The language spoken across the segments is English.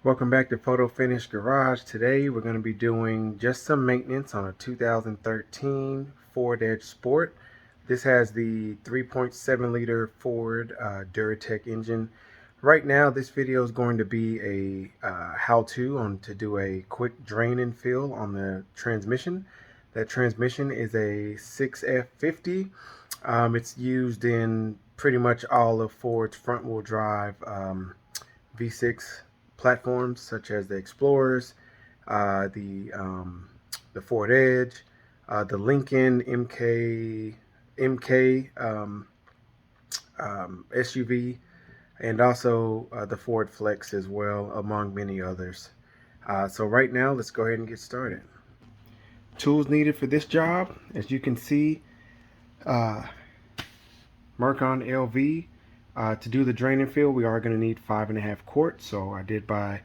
Welcome back to Photo Finish Garage. Today we're going to be doing just some maintenance on a 2013 Ford Edge Sport. This has the 3.7 liter Ford Duratec engine. Right now this video is going to be a how-to on to do a quick drain and fill on the transmission. That transmission is a 6F50. It's used in pretty much all of Ford's front-wheel drive V6 platforms, such as the Explorers, uh, the um, the Ford Edge, the Lincoln MK SUV, and also the Ford Flex as well, among many others. So right now, let's go ahead and get started. Tools needed for this job, as you can see, uh, Mercon LV. To do the drain and fill, we are going to need 5.5 quarts. So I did buy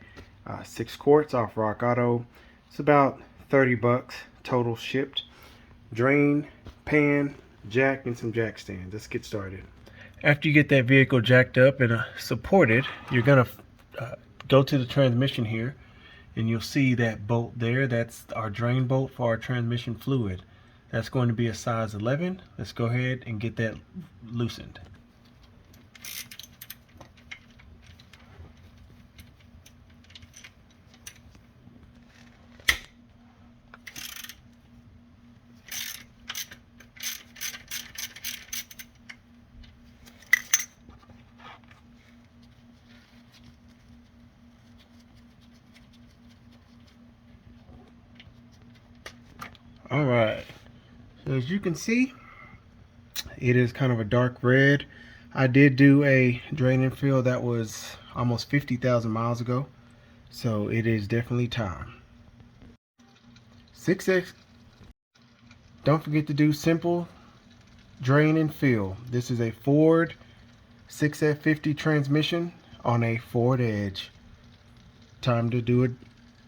6 quarts off Rock Auto. It's about 30 bucks total shipped. Drain, pan, jack, and some jack stands. Let's get started. After you get that vehicle jacked up and supported, you're going to go to the transmission here, and you'll see that bolt there. That's our drain bolt for our transmission fluid. That's going to be a size 11. Let's go ahead and get that loosened. Alright, so as you can see, it is kind of a dark red. I did do a drain and fill that was almost 50,000 miles ago, so it is definitely time. 6X, don't forget to do simple drain and fill. This is a Ford 6F50 transmission on a Ford Edge. Time to do a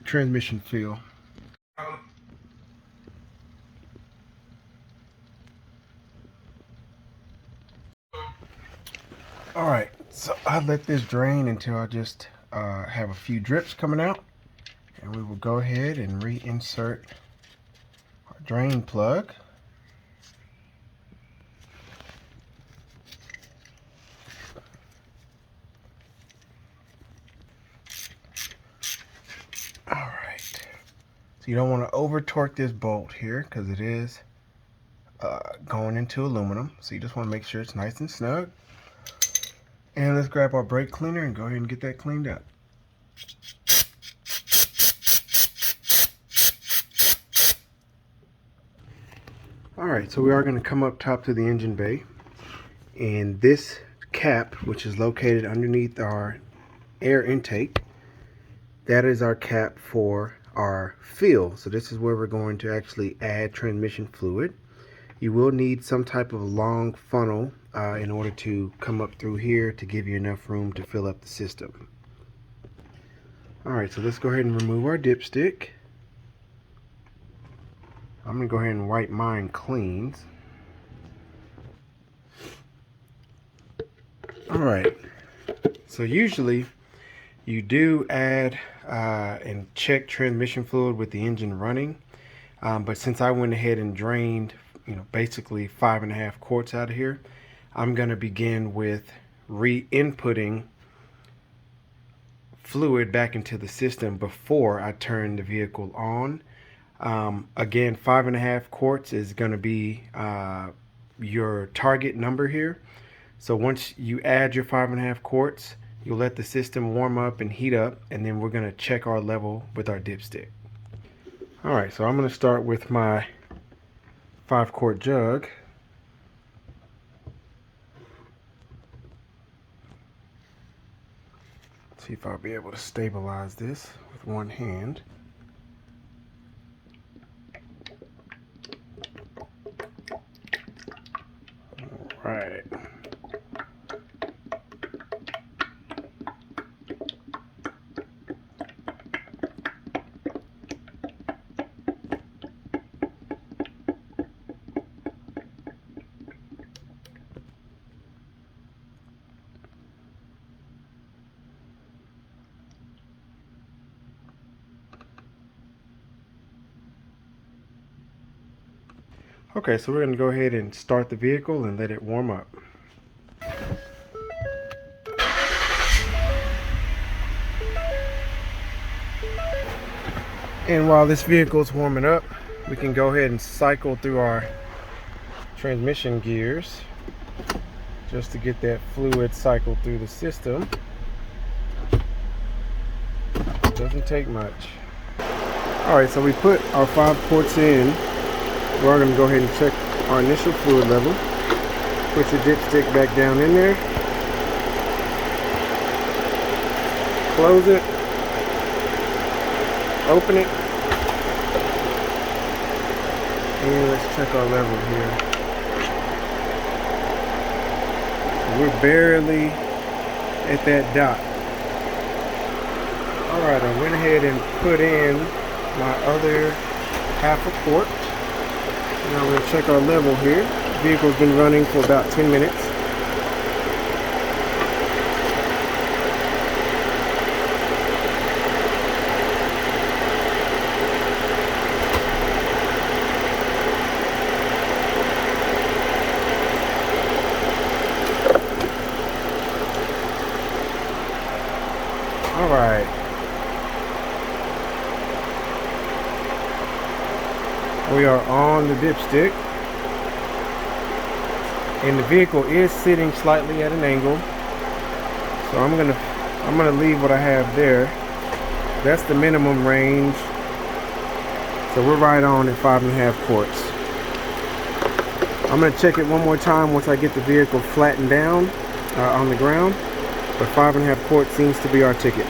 transmission fill. Alright, so I let this drain until I just have a few drips coming out, and we will go ahead and reinsert our drain plug. Alright, so you don't want to over torque this bolt here because it is going into aluminum, so you just want to make sure it's nice and snug. And let's grab our brake cleaner and go ahead and get that cleaned up. Alright, so we are going to come up top to the engine bay, and this cap, which is located underneath our air intake, that is our cap for our fill. So this is where we're going to actually add transmission fluid. You will need some type of long funnel in order to come up through here to give you enough room to fill up the system. Alright, so let's go ahead and remove our dipstick. I'm going to go ahead and wipe mine clean. Alright, so usually you do add and check transmission fluid with the engine running, but since I went ahead and drained basically 5.5 quarts out of here, I'm going to begin with re-inputting fluid back into the system before I turn the vehicle on. Again, 5.5 quarts is going to be your target number here. So once you add your 5.5 quarts, you'll let the system warm up and heat up, and then we're going to check our level with our dipstick. Alright, so I'm going to start with my 5-quart jug. See if I'll be able to stabilize this with one hand. Alright. Okay, so we're going to go ahead and start the vehicle and let it warm up. And while this vehicle is warming up, we can go ahead and cycle through our transmission gears just to get that fluid cycle through the system. Doesn't take much. Alright, so we put our 5 ports in. We're going to go ahead and check our initial fluid level. Put your dipstick back down in there. Close it. Open it. And let's check our level here. We're barely at that dot. Alright, I went ahead and put in my other half a quart. Now we'll check our level here. The vehicle's been running for about 10 minutes. Alright. We are on the dipstick, and the vehicle is sitting slightly at an angle, so I'm gonna leave what I have there. That's the minimum range, so we're right on at 5.5 quarts. I'm gonna check it one more time once I get the vehicle flattened down on the ground, but 5.5 quarts seems to be our ticket.